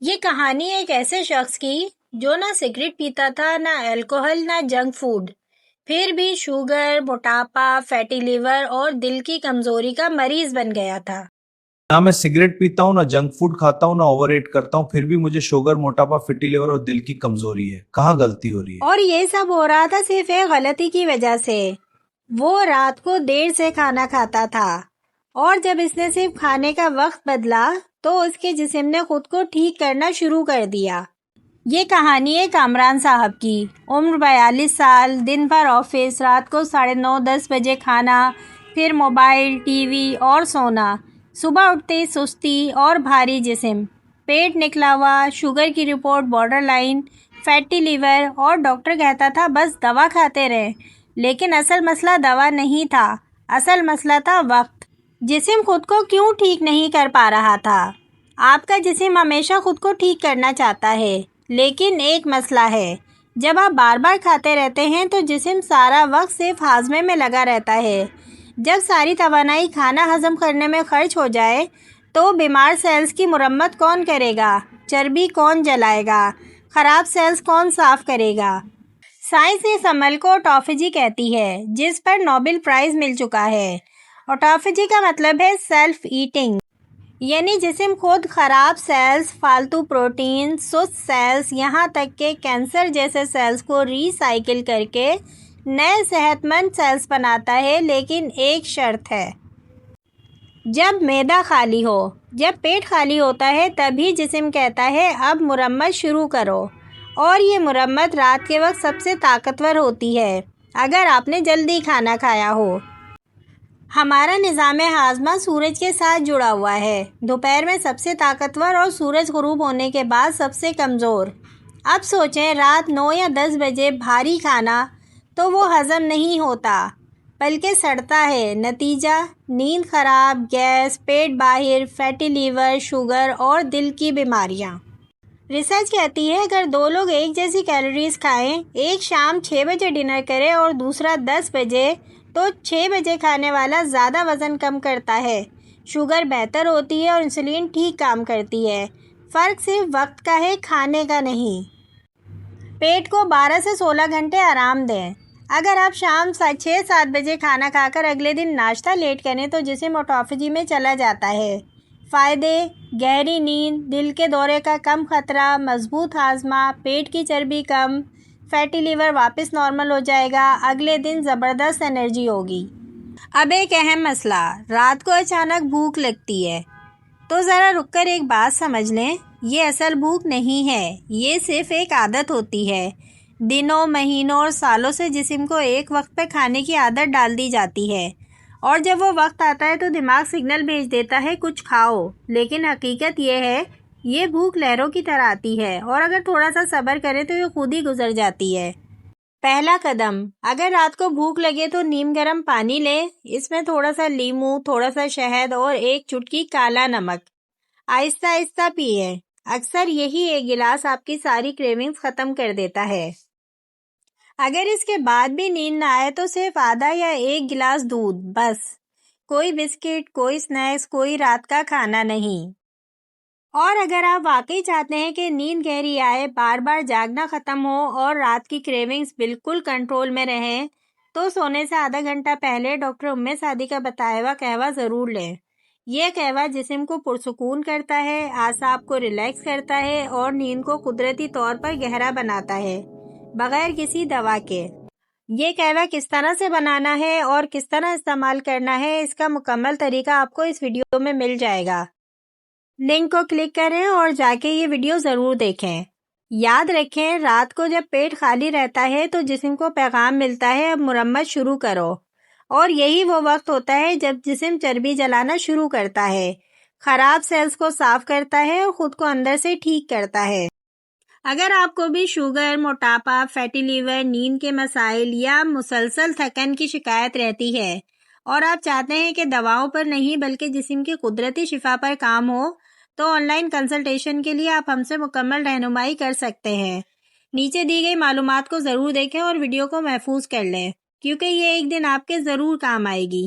یہ کہانی ایک ایسے شخص کی جو نہ سگریٹ پیتا تھا، نہ الکوہل، نہ جنک فوڈ، پھر بھی شوگر، موٹاپا، فیٹی لیور اور دل کی کمزوری کا مریض بن گیا تھا۔ نہ میں سگریٹ پیتا ہوں، نہ جنک فوڈ کھاتا ہوں، نہ اوور ایٹ کرتا ہوں، پھر بھی مجھے شوگر، موٹاپا، فیٹی لیور اور دل کی کمزوری ہے۔ کہاں غلطی ہو رہی ہے؟ اور یہ سب ہو رہا تھا صرف ایک غلطی کی وجہ سے۔ وہ رات کو دیر سے کھانا کھاتا تھا، اور جب اس نے صرف کھانے کا وقت بدلا تو اس کے جسم نے خود کو ٹھیک کرنا شروع کر دیا۔ یہ کہانی ہے کامران صاحب کی۔ عمر 42 سال، دن بھر آفس، رات کو 9:30-10 بجے کھانا، پھر موبائل، ٹی وی اور سونا۔ صبح اٹھتے سستی اور بھاری جسم، پیٹ نکلا ہوا، شوگر کی report border line, fatty liver, اور ڈاکٹر کہتا تھا بس دوا کھاتے رہیں۔ لیکن اصل مسئلہ دوا نہیں تھا، اصل مسئلہ تھا وقت۔ جسم خود کو کیوں ٹھیک نہیں کر پا رہا تھا؟ آپ کا جسم ہمیشہ خود کو ٹھیک کرنا چاہتا ہے، لیکن ایک مسئلہ ہے، جب آپ بار بار کھاتے رہتے ہیں تو جسم سارا وقت صرف ہاضمے میں لگا رہتا ہے۔ جب ساری توانائی کھانا ہضم کرنے میں خرچ ہو جائے تو بیمار سیلز کی مرمت کون کرے گا؟ چربی کون جلائے گا؟ خراب سیلز کون صاف کرے گا؟ سائنس اس عمل کو آٹوفیجی کہتی ہے، جس پر نوبل پرائز مل چکا ہے۔ آٹوفیجی کا مطلب ہے سیلف ایٹنگ، یعنی جسم خود خراب سیلز، فالتو پروٹین، سست سیلز، یہاں تک کہ کینسر جیسے سیلز کو ری سائیکل کر کے نئے صحت مند سیلز بناتا ہے، لیکن ایک شرط ہے۔ جب معدہ خالی ہو، جب پیٹ خالی ہوتا ہے، تبھی جسم کہتا ہے اب مرمت شروع کرو، اور یہ مرمت رات کے وقت سب سے طاقتور ہوتی ہے اگر آپ نے جلدی کھانا کھایا ہو۔ ہمارا نظام ہاضمہ سورج کے ساتھ جڑا ہوا ہے، دوپہر میں سب سے طاقتور اور سورج غروب ہونے کے بعد سب سے کمزور۔ اب سوچیں، رات 9 یا 10 بجے بھاری کھانا تو وہ ہضم نہیں ہوتا بلکہ سڑتا ہے۔ نتیجہ، نیند خراب، گیس، پیٹ باہر، فیٹی لیور، شوگر اور دل کی بیماریاں۔ ریسرچ کہتی ہے اگر دو لوگ ایک جیسی کیلوریز کھائیں، ایک شام 6 بجے ڈنر کرے اور دوسرا 10 بجے، تو 6 بجے کھانے والا زیادہ وزن کم کرتا ہے، شوگر بہتر ہوتی ہے اور انسولین ٹھیک کام کرتی ہے۔ فرق صرف وقت کا ہے، کھانے کا نہیں۔ پیٹ کو 12 سے 16 گھنٹے آرام دیں۔ اگر آپ شام 6-7 بجے کھانا کھا کر اگلے دن ناشتہ لیٹ کریں تو جسم آٹوفیجی میں چلا جاتا ہے۔ فائدے: گہری نیند، دل کے دورے کا کم خطرہ، مضبوط ہاضمہ، پیٹ کی چربی کم، فیٹی لیور واپس نارمل ہو جائے گا، اگلے دن زبردست انرجی ہوگی۔ اب ایک اہم مسئلہ، رات کو اچانک بھوک لگتی ہے تو ذرا رک کر ایک بات سمجھ لیں، یہ اصل بھوک نہیں ہے، یہ صرف ایک عادت ہوتی ہے۔ دنوں، مہینوں اور سالوں سے جسم کو ایک وقت پہ کھانے کی عادت ڈال دی جاتی ہے، اور جب وہ وقت آتا ہے تو دماغ سگنل بھیج دیتا ہے کچھ کھاؤ، لیکن حقیقت یہ ہے یہ بھوک لہروں کی طرح آتی ہے، اور اگر تھوڑا سا صبر کریں تو یہ خود ہی گزر جاتی ہے۔ پہلا قدم، اگر رات کو بھوک لگے تو نیم گرم پانی لیں، اس میں تھوڑا سا لیموں، تھوڑا سا شہد اور ایک چٹکی کالا نمک، آہستہ آہستہ پئیں۔ اکثر یہی ایک گلاس آپ کی ساری کریونگز ختم کر دیتا ہے۔ اگر اس کے بعد بھی نیند نہ آئے تو صرف آدھا یا ایک گلاس دودھ، بس، کوئی بسکٹ، کوئی سنیکس، کوئی رات کا کھانا نہیں۔ اور اگر آپ واقعی چاہتے ہیں کہ نیند گہری آئے، بار بار جاگنا ختم ہو اور رات کی کریونگز بالکل کنٹرول میں رہیں، تو سونے سے آدھا گھنٹہ پہلے ڈاکٹر ام سعدی کا بتایا ہوا قہوہ ضرور لیں۔ یہ قہوہ جسم کو پرسکون کرتا ہے، اعصاب کو ریلیکس کرتا ہے اور نیند کو قدرتی طور پر گہرا بناتا ہے، بغیر کسی دوا کے۔ یہ قہوہ کس طرح سے بنانا ہے اور کس طرح استعمال کرنا ہے، اس کا مکمل طریقہ آپ کو اس ویڈیو میں مل جائے گا۔ لنک کو کلک کریں اور جا کے یہ ویڈیو ضرور دیکھیں۔ یاد رکھیں، رات کو جب پیٹ خالی رہتا ہے تو جسم کو پیغام ملتا ہے اب مرمت شروع کرو، اور یہی وہ وقت ہوتا ہے جب جسم چربی جلانا شروع کرتا ہے، خراب سیلز کو صاف کرتا ہے اور خود کو اندر سے ٹھیک کرتا ہے۔ اگر آپ کو بھی شوگر، موٹاپا، فیٹی لیور، نیند کے مسائل یا مسلسل تھکن کی شکایت رہتی ہے، اور آپ چاہتے ہیں کہ دواؤں پر نہیں بلکہ جسم کی قدرتی شفا پر کام ہو، تو آن لائن کنسلٹیشن کے لیے آپ ہم سے مکمل رہنمائی کر سکتے ہیں۔ نیچے دی گئی معلومات کو ضرور دیکھیں اور ویڈیو کو محفوظ کر لیں، کیونکہ یہ ایک دن آپ کے ضرور کام آئے گی۔